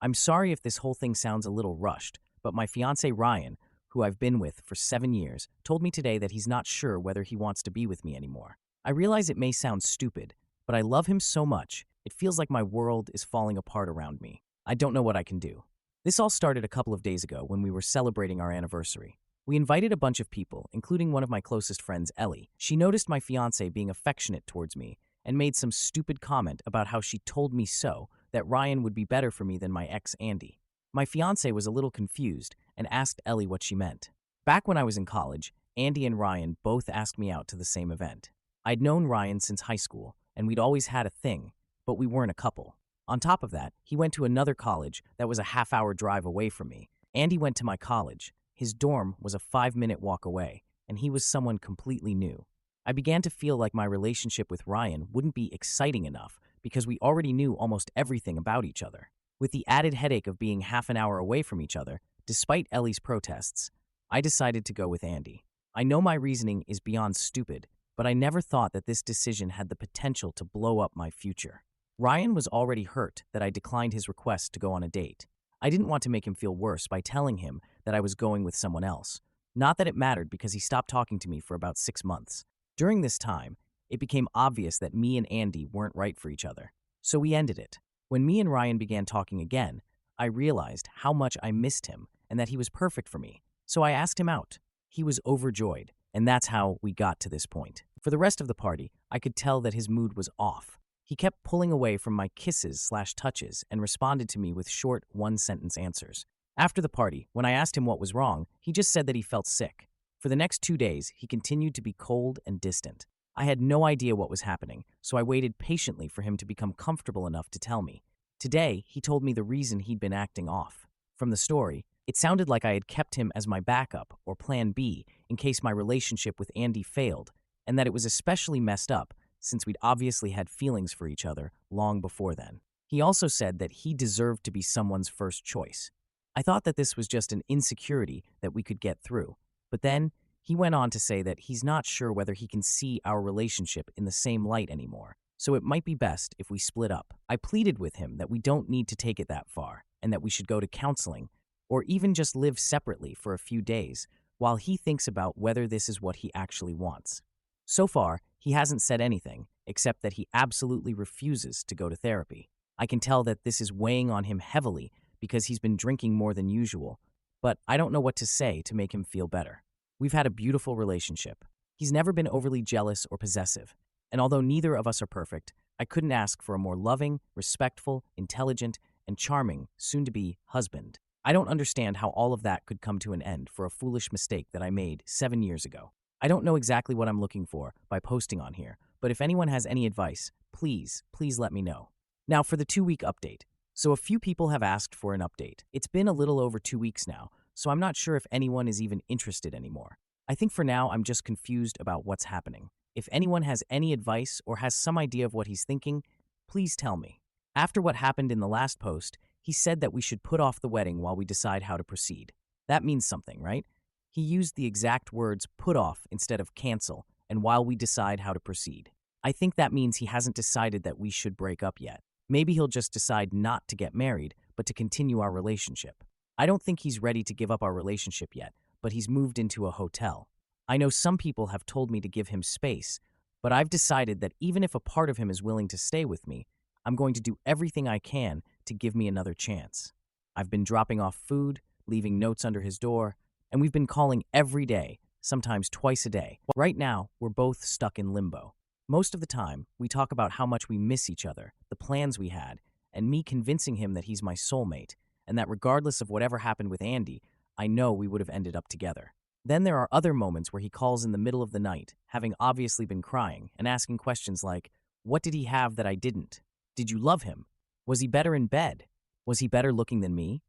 I'm sorry if this whole thing sounds a little rushed, but my fiancé Ryan, who I've been with for 7 years, told me today that he's not sure whether he wants to be with me anymore. I realize it may sound stupid, but I love him so much, it feels like my world is falling apart around me. I don't know what I can do. This all started a couple of days ago when we were celebrating our anniversary. We invited a bunch of people, including one of my closest friends, Ellie. She noticed my fiancé being affectionate towards me and made some stupid comment about how she told me so, that Ryan would be better for me than my ex Andy. My fiancé was a little confused and asked Ellie what she meant. Back when I was in college, Andy and Ryan both asked me out to the same event. I'd known Ryan since high school, and we'd always had a thing, but we weren't a couple. On top of that, he went to another college that was a half-hour drive away from me. Andy went to my college. His dorm was a 5-minute walk away, and he was someone completely new. I began to feel like my relationship with Ryan wouldn't be exciting enough because we already knew almost everything about each other. With the added headache of being half an hour away from each other, despite Ellie's protests, I decided to go with Andy. I know my reasoning is beyond stupid, but I never thought that this decision had the potential to blow up my future. Ryan was already hurt that I declined his request to go on a date. I didn't want to make him feel worse by telling him that I was going with someone else. Not that it mattered because he stopped talking to me for about 6 months. During this time, it became obvious that me and Andy weren't right for each other. So we ended it. When me and Ryan began talking again, I realized how much I missed him and that he was perfect for me. So I asked him out. He was overjoyed, and that's how we got to this point. For the rest of the party, I could tell that his mood was off. He kept pulling away from my kisses/touches and responded to me with short, one-sentence answers. After the party, when I asked him what was wrong, he just said that he felt sick. For the next 2 days, he continued to be cold and distant. I had no idea what was happening, so I waited patiently for him to become comfortable enough to tell me. Today, he told me the reason he'd been acting off. From the story, it sounded like I had kept him as my backup or plan B in case my relationship with Andy failed, and that it was especially messed up since we'd obviously had feelings for each other long before then. He also said that he deserved to be someone's first choice. I thought that this was just an insecurity that we could get through, but then he went on to say that he's not sure whether he can see our relationship in the same light anymore, so it might be best if we split up. I pleaded with him that we don't need to take it that far, and that we should go to counseling, or even just live separately for a few days, while he thinks about whether this is what he actually wants. So far, he hasn't said anything, except that he absolutely refuses to go to therapy. I can tell that this is weighing on him heavily because he's been drinking more than usual, but I don't know what to say to make him feel better. We've had a beautiful relationship. He's never been overly jealous or possessive, and although neither of us are perfect, I couldn't ask for a more loving, respectful, intelligent, and charming, soon-to-be husband. I don't understand how all of that could come to an end for a foolish mistake that I made 7 years ago. I don't know exactly what I'm looking for by posting on here, but if anyone has any advice, please let me know. Now for the 2-week update. So a few people have asked for an update. It's been a little over 2 weeks now, so I'm not sure if anyone is even interested anymore. I think for now I'm just confused about what's happening. If anyone has any advice or has some idea of what he's thinking, please tell me. After what happened in the last post, he said that we should put off the wedding while we decide how to proceed. That means something, right? He used the exact words put off instead of cancel, and while we decide how to proceed. I think that means he hasn't decided that we should break up yet. Maybe he'll just decide not to get married, but to continue our relationship. I don't think he's ready to give up our relationship yet, but he's moved into a hotel. I know some people have told me to give him space, but I've decided that even if a part of him is willing to stay with me, I'm going to do everything I can to give me another chance. I've been dropping off food, leaving notes under his door, and we've been calling every day, sometimes twice a day. Right now, we're both stuck in limbo. Most of the time, we talk about how much we miss each other, the plans we had, and me convincing him that he's my soulmate, and that regardless of whatever happened with Andy, I know we would have ended up together. Then there are other moments where he calls in the middle of the night, having obviously been crying, and asking questions like, what did he have that I didn't? Did you love him? Was he better in bed? Was he better looking than me?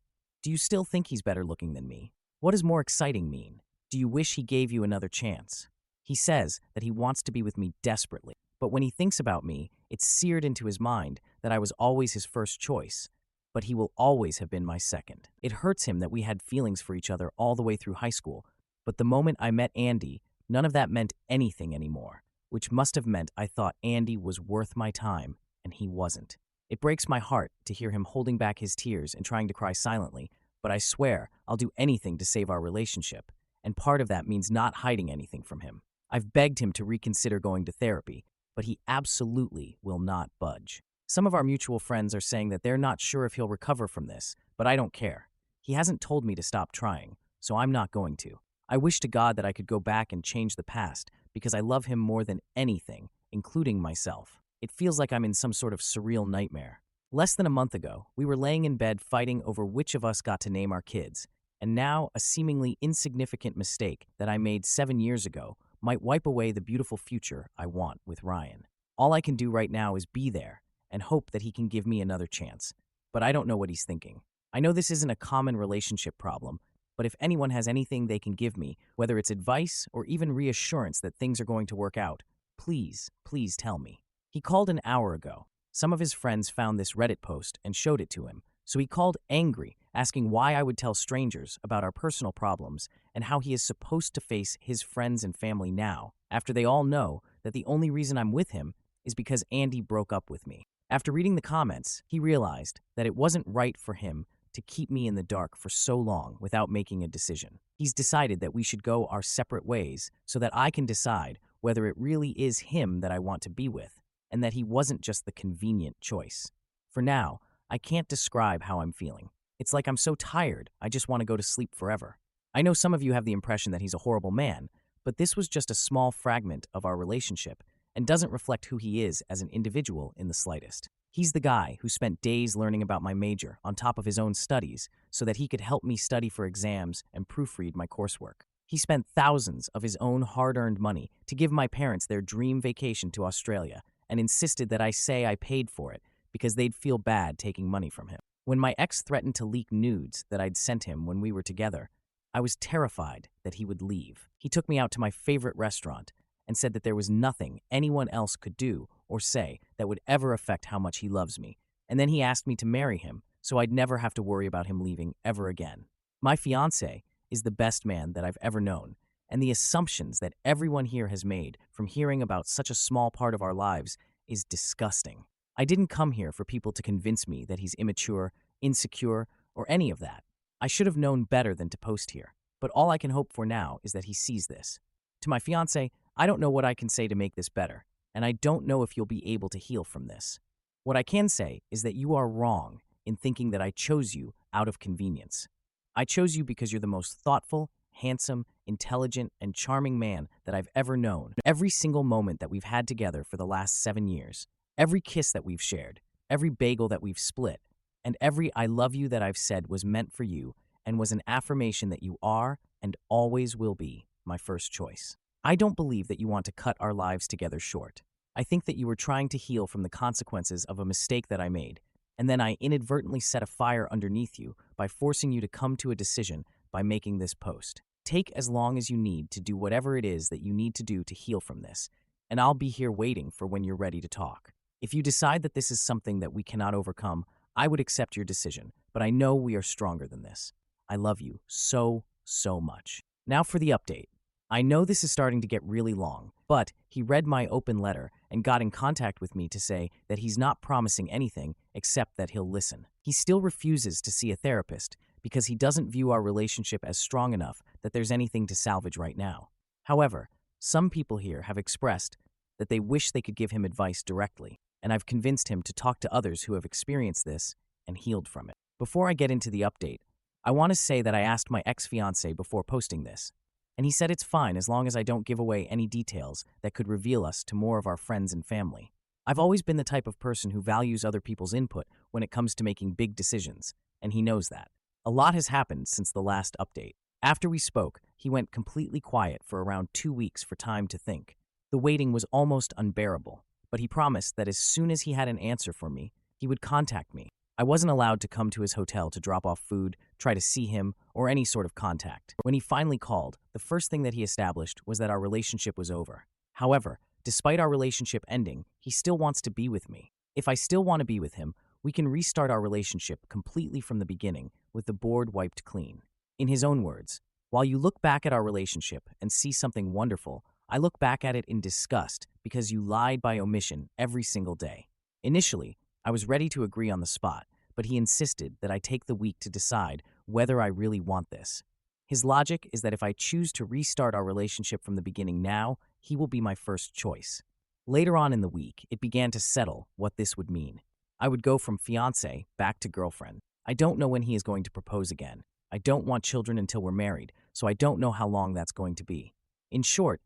Do you still think he's better looking than me? What does more exciting mean? Do you wish he gave you another chance? He says that he wants to be with me desperately, but when he thinks about me, it's seared into his mind that I was always his first choice, but he will always have been my second. It hurts him that we had feelings for each other all the way through high school, but the moment I met Andy, none of that meant anything anymore, which must have meant I thought Andy was worth my time, and he wasn't. It breaks my heart to hear him holding back his tears and trying to cry silently, but I swear I'll do anything to save our relationship, and part of that means not hiding anything from him. I've begged him to reconsider going to therapy, but he absolutely will not budge. Some of our mutual friends are saying that they're not sure if he'll recover from this, but I don't care. He hasn't told me to stop trying, so I'm not going to. I wish to God that I could go back and change the past because I love him more than anything, including myself. It feels like I'm in some sort of surreal nightmare. Less than a month ago, we were laying in bed fighting over which of us got to name our kids, and now a seemingly insignificant mistake that I made 7 years ago might wipe away the beautiful future I want with Ryan. All I can do right now is be there and hope that he can give me another chance, but I don't know what he's thinking. I know this isn't a common relationship problem, but if anyone has anything they can give me, whether it's advice or even reassurance that things are going to work out, please, please tell me. He called an hour ago. Some of his friends found this Reddit post and showed it to him, so he called angry, asking why I would tell strangers about our personal problems and how he is supposed to face his friends and family now, after they all know that the only reason I'm with him is because Andy broke up with me. After reading the comments, he realized that it wasn't right for him to keep me in the dark for so long without making a decision. He's decided that we should go our separate ways so that I can decide whether it really is him that I want to be with, and that he wasn't just the convenient choice. For now, I can't describe how I'm feeling. It's like I'm so tired, I just want to go to sleep forever. I know some of you have the impression that he's a horrible man, but this was just a small fragment of our relationship and doesn't reflect who he is as an individual in the slightest. He's the guy who spent days learning about my major on top of his own studies so that he could help me study for exams and proofread my coursework. He spent thousands of his own hard-earned money to give my parents their dream vacation to Australia and insisted that I say I paid for it because they'd feel bad taking money from him. When my ex threatened to leak nudes that I'd sent him when we were together, I was terrified that he would leave. He took me out to my favorite restaurant and said that there was nothing anyone else could do or say that would ever affect how much he loves me. And then he asked me to marry him so I'd never have to worry about him leaving ever again. My fiancé is the best man that I've ever known, and the assumptions that everyone here has made from hearing about such a small part of our lives is disgusting. I didn't come here for people to convince me that he's immature, insecure, or any of that. I should have known better than to post here, but all I can hope for now is that he sees this. To my fiancé, I don't know what I can say to make this better, and I don't know if you'll be able to heal from this. What I can say is that you are wrong in thinking that I chose you out of convenience. I chose you because you're the most thoughtful, handsome, intelligent, and charming man that I've ever known. Every single moment that we've had together for the last 7 years, every kiss that we've shared, every bagel that we've split, and every I love you that I've said was meant for you and was an affirmation that you are and always will be my first choice. I don't believe that you want to cut our lives together short. I think that you were trying to heal from the consequences of a mistake that I made, and then I inadvertently set a fire underneath you by forcing you to come to a decision by making this post. Take as long as you need to do whatever it is that you need to do to heal from this, and I'll be here waiting for when you're ready to talk. If you decide that this is something that we cannot overcome, I would accept your decision, but I know we are stronger than this. I love you so, so much. Now for the update. I know this is starting to get really long, but he read my open letter and got in contact with me to say that he's not promising anything except that he'll listen. He still refuses to see a therapist because he doesn't view our relationship as strong enough that there's anything to salvage right now. However, some people here have expressed that they wish they could give him advice directly, and I've convinced him to talk to others who have experienced this and healed from it. Before I get into the update, I want to say that I asked my ex-fiancé before posting this, and he said it's fine as long as I don't give away any details that could reveal us to more of our friends and family. I've always been the type of person who values other people's input when it comes to making big decisions, and he knows that. A lot has happened since the last update. After we spoke, he went completely quiet for around 2 weeks for time to think. The waiting was almost unbearable, but he promised that as soon as he had an answer for me, he would contact me. I wasn't allowed to come to his hotel to drop off food, try to see him, or any sort of contact. When he finally called, the first thing that he established was that our relationship was over. However, despite our relationship ending, he still wants to be with me. If I still want to be with him, we can restart our relationship completely from the beginning with the board wiped clean. In his own words, while you look back at our relationship and see something wonderful, I look back at it in disgust because you lied by omission every single day. Initially, I was ready to agree on the spot, but he insisted that I take the week to decide whether I really want this. His logic is that if I choose to restart our relationship from the beginning now, he will be my first choice. Later on in the week, it began to settle what this would mean. I would go from fiancé back to girlfriend. I don't know when he is going to propose again. I don't want children until we're married, so I don't know how long that's going to be. In short,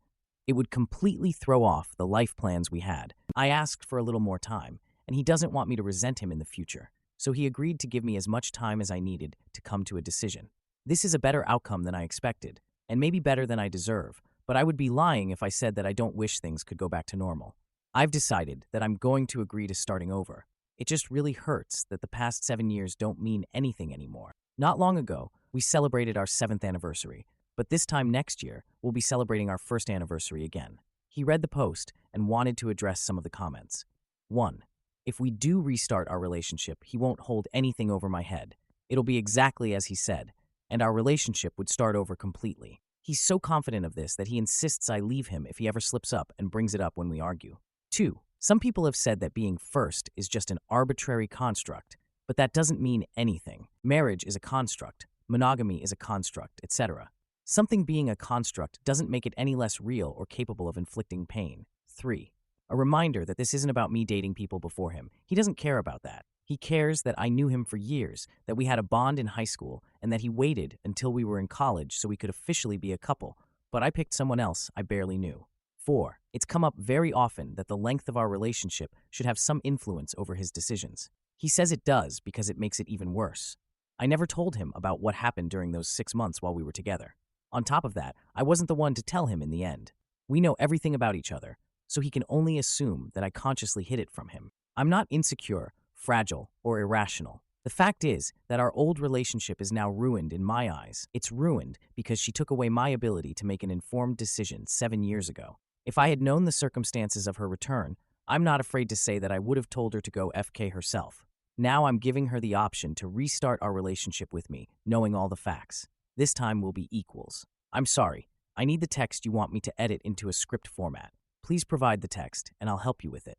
it would completely throw off the life plans we had. I asked for a little more time, and he doesn't want me to resent him in the future, so he agreed to give me as much time as I needed to come to a decision. This is a better outcome than I expected, and maybe better than I deserve, but I would be lying if I said that I don't wish things could go back to normal. I've decided that I'm going to agree to starting over. It just really hurts that the past 7 years don't mean anything anymore. Not long ago, we celebrated our 7th anniversary, but this time next year, we'll be celebrating our 1st anniversary again. He read the post and wanted to address some of the comments. 1. If we do restart our relationship, he won't hold anything over my head. It'll be exactly as he said, and our relationship would start over completely. He's so confident of this that he insists I leave him if he ever slips up and brings it up when we argue. 2. Some people have said that being first is just an arbitrary construct, but that doesn't mean anything. Marriage is a construct, monogamy is a construct, etc. Something being a construct doesn't make it any less real or capable of inflicting pain. 3. A reminder that this isn't about me dating people before him. He doesn't care about that. He cares that I knew him for years, that we had a bond in high school, and that he waited until we were in college so we could officially be a couple, but I picked someone else I barely knew. 4. It's come up very often that the length of our relationship should have some influence over his decisions. He says it does because it makes it even worse. I never told him about what happened during those 6 months while we were together. On top of that, I wasn't the one to tell him in the end. We know everything about each other, so he can only assume that I consciously hid it from him. I'm not insecure, fragile, or irrational. The fact is that our old relationship is now ruined in my eyes. It's ruined because she took away my ability to make an informed decision 7 years ago. If I had known the circumstances of her return, I'm not afraid to say that I would have told her to go FK herself. Now I'm giving her the option to restart our relationship with me, knowing all the facts. This time we'll be equals. I'm sorry. I need the text you want me to edit into a script format. Please provide the text, and I'll help you with it.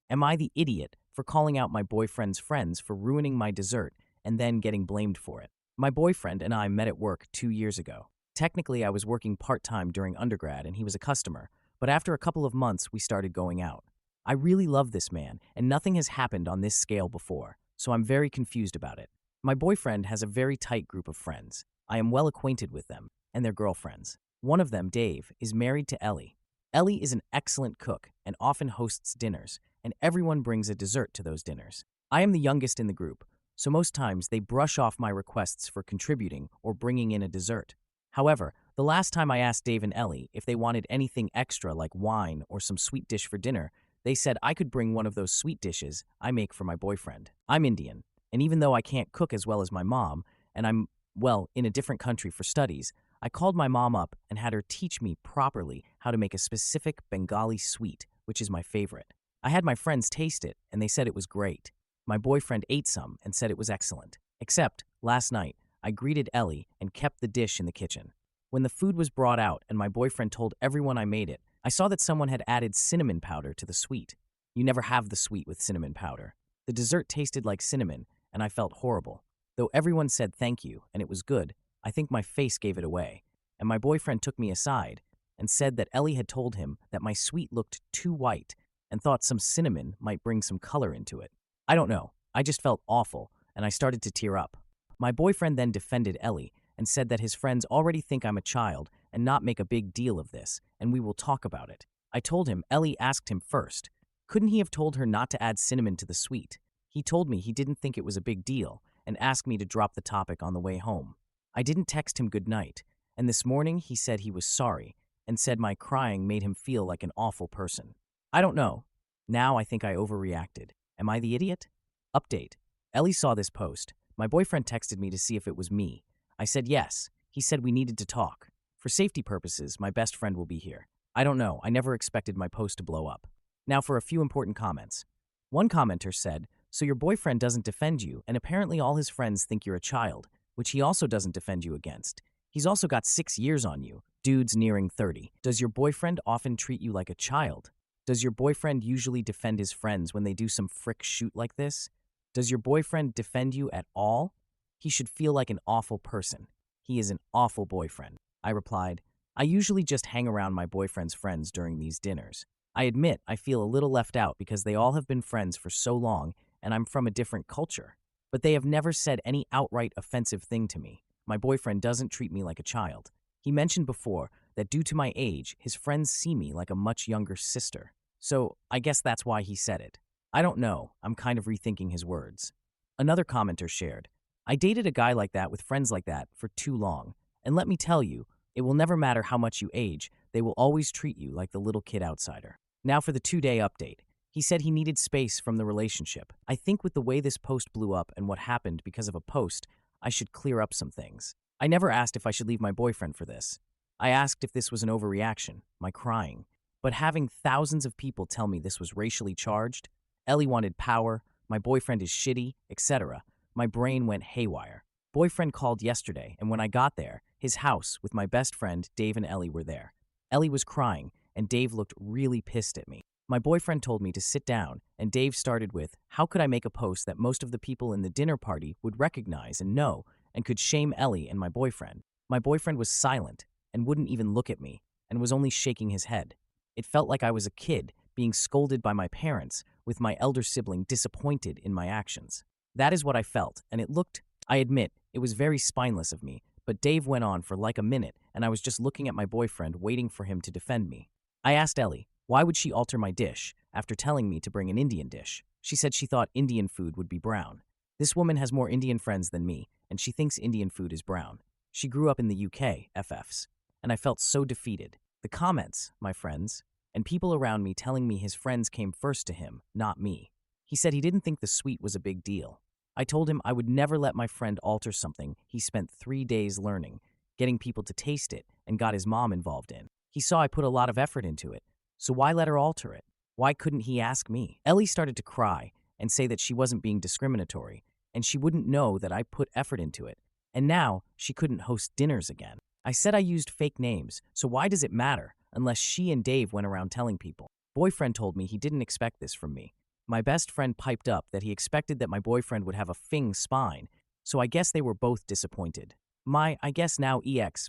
Am I the idiot for calling out my boyfriend's friends for ruining my dessert and then getting blamed for it? My boyfriend and I met at work 2 years ago. Technically, I was working part-time during undergrad and he was a customer, but after a couple of months, we started going out. I really love this man, and nothing has happened on this scale before, so I'm very confused about it. My boyfriend has a very tight group of friends. I am well acquainted with them and their girlfriends. One of them, Dave, is married to Ellie. Ellie is an excellent cook and often hosts dinners, and everyone brings a dessert to those dinners. I am the youngest in the group, so most times they brush off my requests for contributing or bringing in a dessert. However, the last time I asked Dave and Ellie if they wanted anything extra like wine or some sweet dish for dinner, they said I could bring one of those sweet dishes I make for my boyfriend. I'm Indian, and even though I can't cook as well as my mom, and I'm, well, in a different country for studies, I called my mom up and had her teach me properly how to make a specific Bengali sweet, which is my favorite. I had my friends taste it, and they said it was great. My boyfriend ate some and said it was excellent. Except, last night, I greeted Ellie and kept the dish in the kitchen. When the food was brought out and my boyfriend told everyone I made it, I saw that someone had added cinnamon powder to the sweet. You never have the sweet with cinnamon powder. The dessert tasted like cinnamon, and I felt horrible. Though everyone said thank you, and it was good, I think my face gave it away, and my boyfriend took me aside and said that Ellie had told him that my sweet looked too white and thought some cinnamon might bring some color into it. I don't know, I just felt awful, and I started to tear up. My boyfriend then defended Ellie and said that his friends already think I'm a child and not make a big deal of this, and we will talk about it. I told him Ellie asked him first. Couldn't he have told her not to add cinnamon to the sweet? He told me he didn't think it was a big deal and asked me to drop the topic on the way home. I didn't text him good night, and this morning he said he was sorry and said my crying made him feel like an awful person. I don't know. Now I think I overreacted. Am I the idiot? Update. Ellie saw this post. My boyfriend texted me to see if it was me. I said yes. He said we needed to talk. For safety purposes, my best friend will be here. I don't know. I never expected my post to blow up. Now for a few important comments. One commenter said, so your boyfriend doesn't defend you, and apparently all his friends think you're a child, which he also doesn't defend you against. He's also got 6 years on you. Dude's nearing 30. Does your boyfriend often treat you like a child? Does your boyfriend usually defend his friends when they do some frick shoot like this? Does your boyfriend defend you at all? He should feel like an awful person. He is an awful boyfriend. I replied, I usually just hang around my boyfriend's friends during these dinners. I admit I feel a little left out because they all have been friends for so long and I'm from a different culture. But they have never said any outright offensive thing to me. My boyfriend doesn't treat me like a child. He mentioned before that due to my age, his friends see me like a much younger sister. So I guess that's why he said it. I don't know, I'm kind of rethinking his words. Another commenter shared, I dated a guy like that with friends like that for too long. And let me tell you, it will never matter how much you age, they will always treat you like the little kid outsider. Now for the 2-day update. He said he needed space from the relationship. I think with the way this post blew up and what happened because of a post, I should clear up some things. I never asked if I should leave my boyfriend for this. I asked if this was an overreaction, my crying. But having thousands of people tell me this was racially charged, Ellie wanted power, my boyfriend is shitty, etc., my brain went haywire. Boyfriend called yesterday, and when I got there, his house with my best friend, Dave and Ellie were there. Ellie was crying, and Dave looked really pissed at me. My boyfriend told me to sit down, and Dave started with, how could I make a post that most of the people in the dinner party would recognize and know, and could shame Ellie and my boyfriend? My boyfriend was silent, and wouldn't even look at me, and was only shaking his head. It felt like I was a kid, being scolded by my parents, with my elder sibling disappointed in my actions. That is what I felt, and I admit, it was very spineless of me, but Dave went on for like a minute, and I was just looking at my boyfriend waiting for him to defend me. I asked Ellie, why would she alter my dish, after telling me to bring an Indian dish? She said she thought Indian food would be brown. This woman has more Indian friends than me, and she thinks Indian food is brown. She grew up in the UK, FFs, and I felt so defeated. The comments, my friends, and people around me telling me his friends came first to him, not me. He said he didn't think the sweet was a big deal. I told him I would never let my friend alter something he spent 3 days learning, getting people to taste it, and got his mom involved in. He saw I put a lot of effort into it, so why let her alter it? Why couldn't he ask me? Ellie started to cry and say that she wasn't being discriminatory, and she wouldn't know that I put effort into it, and now she couldn't host dinners again. I said I used fake names, so why does it matter unless she and Dave went around telling people? Boyfriend told me he didn't expect this from me. My best friend piped up that he expected that my boyfriend would have a fing spine, so I guess they were both disappointed. My, I guess now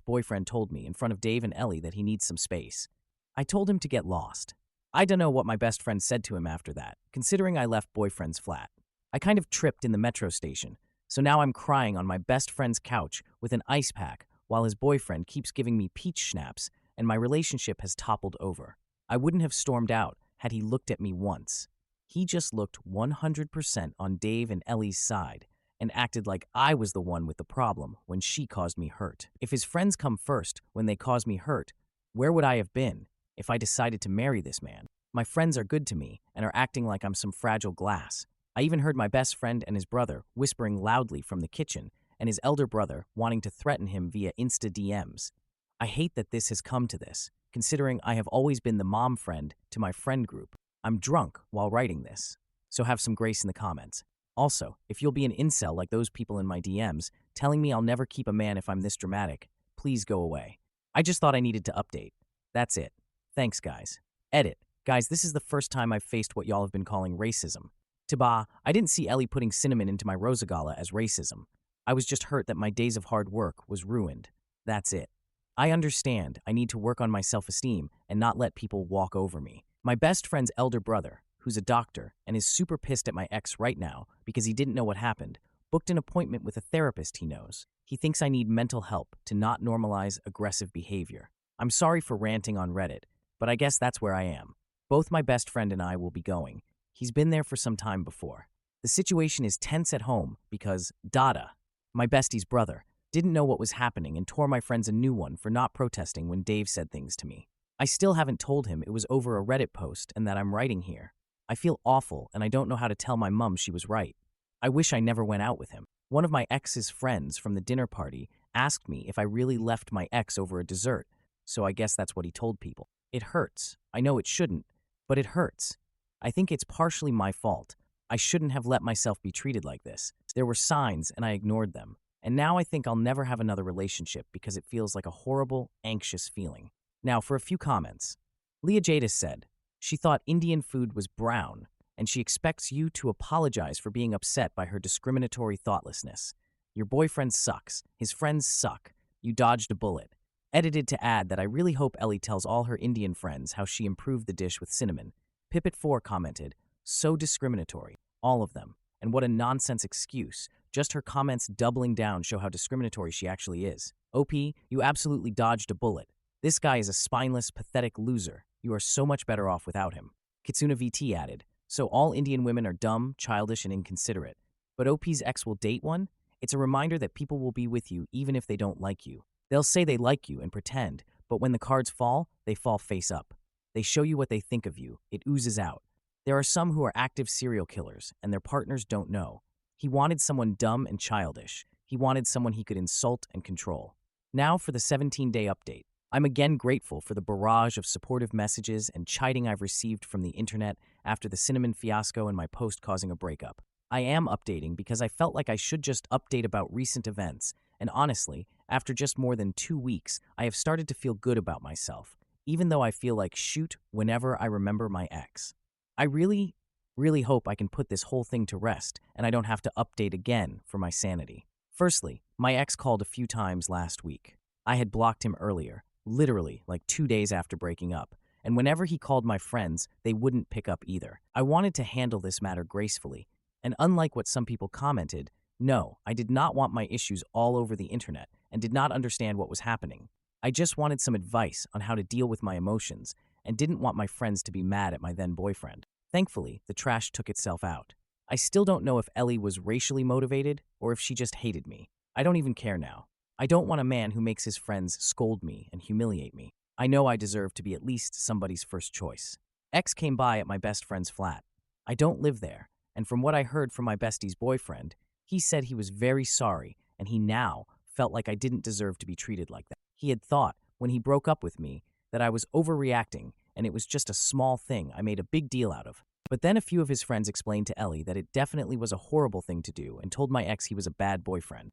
boyfriend told me in front of Dave and Ellie that he needs some space. I told him to get lost. I don't know what my best friend said to him after that, considering I left boyfriend's flat. I kind of tripped in the metro station, so now I'm crying on my best friend's couch with an ice pack while his boyfriend keeps giving me peach schnapps and my relationship has toppled over. I wouldn't have stormed out had he looked at me once. He just looked 100% on Dave and Ellie's side and acted like I was the one with the problem when she caused me hurt. If his friends come first when they cause me hurt, where would I have been if I decided to marry this man? My friends are good to me and are acting like I'm some fragile glass. I even heard my best friend and his brother whispering loudly from the kitchen and his elder brother wanting to threaten him via Insta DMs. I hate that this has come to this, considering I have always been the mom friend to my friend group. I'm drunk while writing this, so have some grace in the comments. Also, if you'll be an incel like those people in my DMs telling me I'll never keep a man if I'm this dramatic, please go away. I just thought I needed to update. That's it. Thanks, guys. Edit. Guys, this is the first time I've faced what y'all have been calling racism. Tiba, I didn't see Ellie putting cinnamon into my Rosagala as racism. I was just hurt that my days of hard work was ruined. That's it. I understand I need to work on my self-esteem and not let people walk over me. My best friend's elder brother, who's a doctor and is super pissed at my ex right now because he didn't know what happened, booked an appointment with a therapist he knows. He thinks I need mental help to not normalize aggressive behavior. I'm sorry for ranting on Reddit, but I guess that's where I am. Both my best friend and I will be going. He's been there for some time before. The situation is tense at home because Dada, my bestie's brother, didn't know what was happening and tore my friends a new one for not protesting when Dave said things to me. I still haven't told him it was over a Reddit post and that I'm writing here. I feel awful and I don't know how to tell my mum she was right. I wish I never went out with him. One of my ex's friends from the dinner party asked me if I really left my ex over a dessert, so I guess that's what he told people. It hurts. I know it shouldn't, but it hurts. I think it's partially my fault. I shouldn't have let myself be treated like this. There were signs and I ignored them. And now I think I'll never have another relationship because it feels like a horrible, anxious feeling. Now, for a few comments. Leah Jadis said, She thought Indian food was brown, and she expects you to apologize for being upset by her discriminatory thoughtlessness. Your boyfriend sucks. His friends suck. You dodged a bullet. Edited to add that I really hope Ellie tells all her Indian friends how she improved the dish with cinnamon. Pipit4 commented, so discriminatory. All of them. And what a nonsense excuse. Just her comments doubling down show how discriminatory she actually is. OP, you absolutely dodged a bullet. This guy is a spineless, pathetic loser. You are so much better off without him. Kitsuna VT added, so all Indian women are dumb, childish, and inconsiderate. But OP's ex will date one? It's a reminder that people will be with you even if they don't like you. They'll say they like you and pretend, but when the cards fall, they fall face up. They show you what they think of you. It oozes out. There are some who are active serial killers, and their partners don't know. He wanted someone dumb and childish. He wanted someone he could insult and control. Now for the 17-day update. I'm again grateful for the barrage of supportive messages and chiding I've received from the internet after the cinnamon fiasco and my post causing a breakup. I am updating because I felt like I should just update about recent events, and honestly, after just more than 2 weeks, I have started to feel good about myself, even though I feel like shoot whenever I remember my ex. I really hope I can put this whole thing to rest and I don't have to update again for my sanity. Firstly, my ex called a few times last week. I had blocked him earlier, literally like 2 days after breaking up, and whenever he called my friends, they wouldn't pick up either. I wanted to handle this matter gracefully, and unlike what some people commented, no, I did not want my issues all over the internet and did not understand what was happening. I just wanted some advice on how to deal with my emotions and didn't want my friends to be mad at my then boyfriend. Thankfully, the trash took itself out. I still don't know if Ellie was racially motivated or if she just hated me. I don't even care now. I don't want a man who makes his friends scold me and humiliate me. I know I deserve to be at least somebody's first choice. X came by at my best friend's flat. I don't live there, and from what I heard from my bestie's boyfriend, he said he was very sorry and he now felt like I didn't deserve to be treated like that. He had thought, when he broke up with me, that I was overreacting and it was just a small thing I made a big deal out of. But then a few of his friends explained to Ellie that it definitely was a horrible thing to do and told my ex he was a bad boyfriend.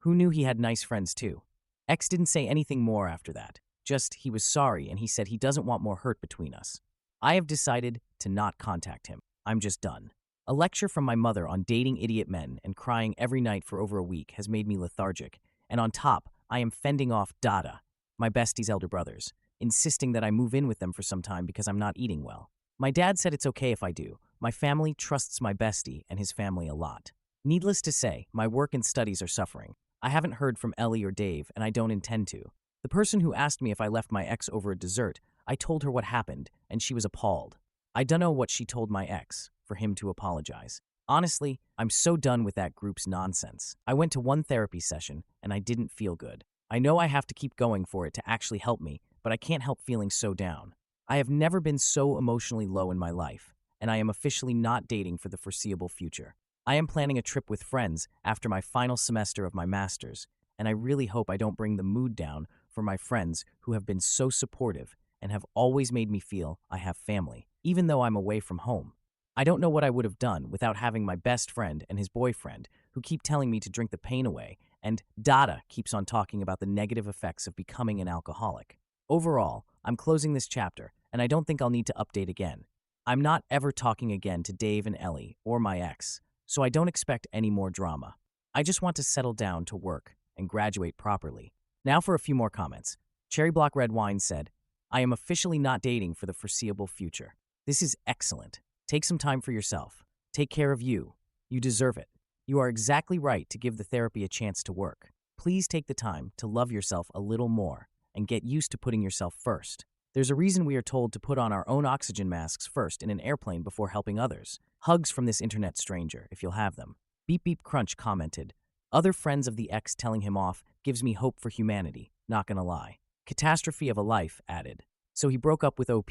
Who knew he had nice friends too? X didn't say anything more after that. Just he was sorry and he said he doesn't want more hurt between us. I have decided to not contact him. I'm just done. A lecture from my mother on dating idiot men and crying every night for over a week has made me lethargic. And on top, I am fending off Dada, my bestie's elder brothers, insisting that I move in with them for some time because I'm not eating well. My dad said it's okay if I do. My family trusts my bestie and his family a lot. Needless to say, my work and studies are suffering. I haven't heard from Ellie or Dave, and I don't intend to. The person who asked me if I left my ex over a dessert, I told her what happened, and she was appalled. I don't know what she told my ex for him to apologize. Honestly, I'm so done with that group's nonsense. I went to one therapy session, and I didn't feel good. I know I have to keep going for it to actually help me, but I can't help feeling so down. I have never been so emotionally low in my life, and I am officially not dating for the foreseeable future. I am planning a trip with friends after my final semester of my master's, and I really hope I don't bring the mood down for my friends who have been so supportive and have always made me feel I have family, even though I'm away from home. I don't know what I would have done without having my best friend and his boyfriend who keep telling me to drink the pain away, and Dada keeps on talking about the negative effects of becoming an alcoholic. Overall, I'm closing this chapter, and I don't think I'll need to update again. I'm not ever talking again to Dave and Ellie or my ex, so I don't expect any more drama. I just want to settle down to work and graduate properly. Now for a few more comments. Cherry Block Red Wine said, I am officially not dating for the foreseeable future. This is excellent. Take some time for yourself. Take care of you. You deserve it. You are exactly right to give the therapy a chance to work. Please take the time to love yourself a little more and get used to putting yourself first. There's a reason we are told to put on our own oxygen masks first in an airplane before helping others. Hugs from this internet stranger, if you'll have them. Beep Beep Crunch commented, other friends of the ex telling him off gives me hope for humanity, not gonna lie. Catastrophe of a life added. So he broke up with OP,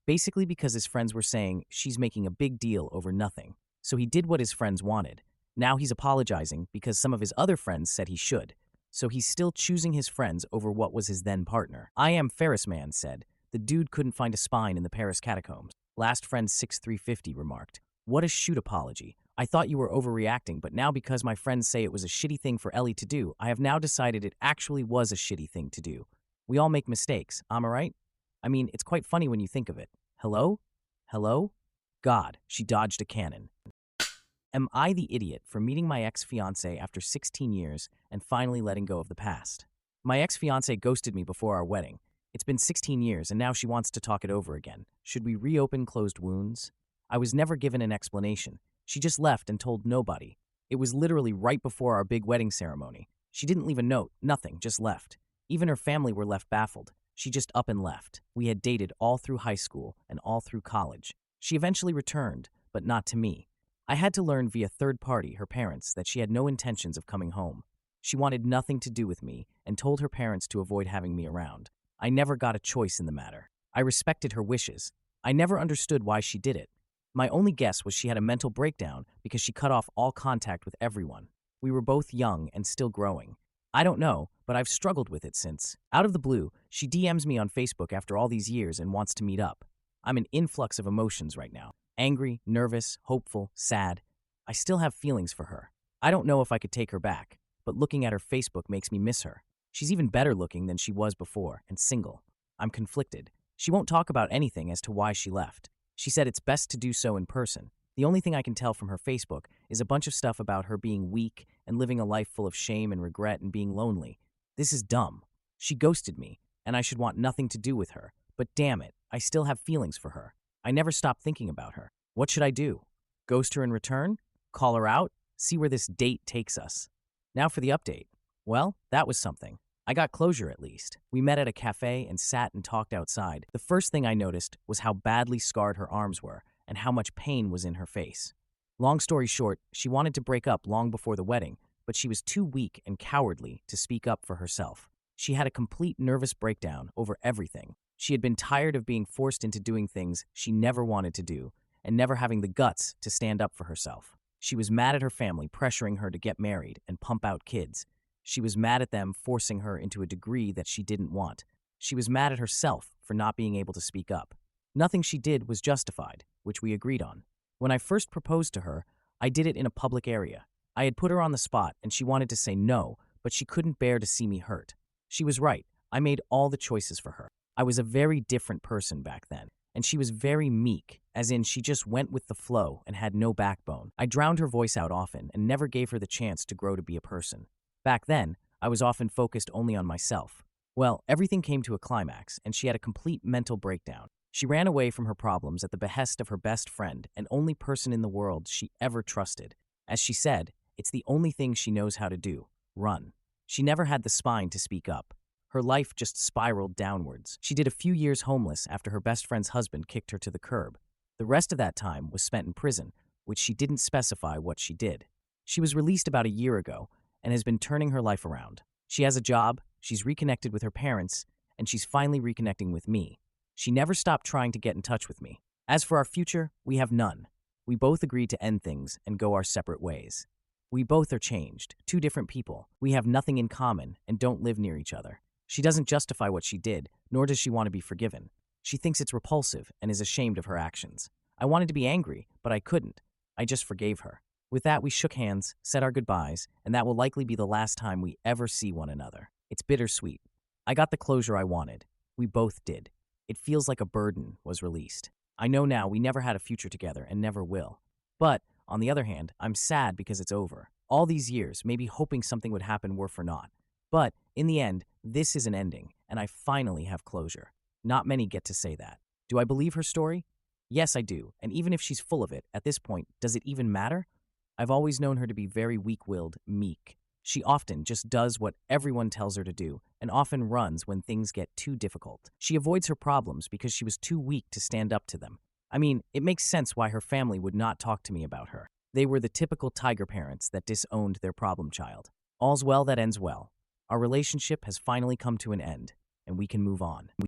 basically because his friends were saying she's making a big deal over nothing. So he did what his friends wanted. Now he's apologizing because some of his other friends said he should. So he's still choosing his friends over what was his then partner. I Am Ferris Man said, the dude couldn't find a spine in the Paris catacombs. Last Friend 6350 remarked, what a shoot apology. I thought you were overreacting, but now because my friends say it was a shitty thing for Ellie to do, I have now decided it actually was a shitty thing to do. We all make mistakes, am I right? I mean, it's quite funny when you think of it. Hello? Hello? God, she dodged a cannon. Am I the idiot for meeting my ex-fiancé after 16 years and finally letting go of the past? My ex-fiancé ghosted me before our wedding. It's been 16 years and now she wants to talk it over again. Should we reopen closed wounds? I was never given an explanation. She just left and told nobody. It was literally right before our big wedding ceremony. She didn't leave a note, nothing, just left. Even her family were left baffled. She just up and left. We had dated all through high school and all through college. She eventually returned, but not to me. I had to learn via third party, her parents, that she had no intentions of coming home. She wanted nothing to do with me and told her parents to avoid having me around. I never got a choice in the matter. I respected her wishes. I never understood why she did it. My only guess was she had a mental breakdown because she cut off all contact with everyone. We were both young and still growing. I don't know, but I've struggled with it since. Out of the blue, she DMs me on Facebook after all these years and wants to meet up. I'm an influx of emotions right now. Angry, nervous, hopeful, sad. I still have feelings for her. I don't know if I could take her back, but looking at her Facebook makes me miss her. She's even better looking than she was before and single. I'm conflicted. She won't talk about anything as to why she left. She said it's best to do so in person. The only thing I can tell from her Facebook is a bunch of stuff about her being weak and living a life full of shame and regret and being lonely. This is dumb. She ghosted me, and I should want nothing to do with her. But damn it, I still have feelings for her. I never stop thinking about her. What should I do? Ghost her in return? Call her out? See where this date takes us. Now for the update. Well, that was something. I got closure at least. We met at a cafe and sat and talked outside. The first thing I noticed was how badly scarred her arms were and how much pain was in her face. Long story short, she wanted to break up long before the wedding, but she was too weak and cowardly to speak up for herself. She had a complete nervous breakdown over everything. She had been tired of being forced into doing things she never wanted to do and never having the guts to stand up for herself. She was mad at her family pressuring her to get married and pump out kids. She was mad at them forcing her into a degree that she didn't want. She was mad at herself for not being able to speak up. Nothing she did was justified, which we agreed on. When I first proposed to her, I did it in a public area. I had put her on the spot and she wanted to say no, but she couldn't bear to see me hurt. She was right. I made all the choices for her. I was a very different person back then, and she was very meek, as in she just went with the flow and had no backbone. I drowned her voice out often and never gave her the chance to grow to be a person. Back then, I was often focused only on myself. Well, everything came to a climax, and she had a complete mental breakdown. She ran away from her problems at the behest of her best friend and only person in the world she ever trusted. As she said, it's the only thing she knows how to do, run. She never had the spine to speak up. Her life just spiraled downwards. She did a few years homeless after her best friend's husband kicked her to the curb. The rest of that time was spent in prison, which she didn't specify what she did. She was released about a year ago and has been turning her life around. She has a job, she's reconnected with her parents, and she's finally reconnecting with me. She never stopped trying to get in touch with me. As for our future, we have none. We both agreed to end things and go our separate ways. We both are changed, two different people. We have nothing in common and don't live near each other. She doesn't justify what she did, nor does she want to be forgiven. She thinks it's repulsive and is ashamed of her actions. I wanted to be angry, but I couldn't. I just forgave her. With that, we shook hands, said our goodbyes, and that will likely be the last time we ever see one another. It's bittersweet. I got the closure I wanted. We both did. It feels like a burden was released. I know now we never had a future together and never will. But, on the other hand, I'm sad because it's over. All these years, maybe hoping something would happen were for naught. But, in the end, this is an ending, and I finally have closure. Not many get to say that. Do I believe her story? Yes, I do, and even if she's full of it, at this point, does it even matter? I've always known her to be very weak-willed, meek. She often just does what everyone tells her to do, and often runs when things get too difficult. She avoids her problems because she was too weak to stand up to them. I mean, it makes sense why her family would not talk to me about her. They were the typical tiger parents that disowned their problem child. All's well that ends well. Our relationship has finally come to an end, and we can move on.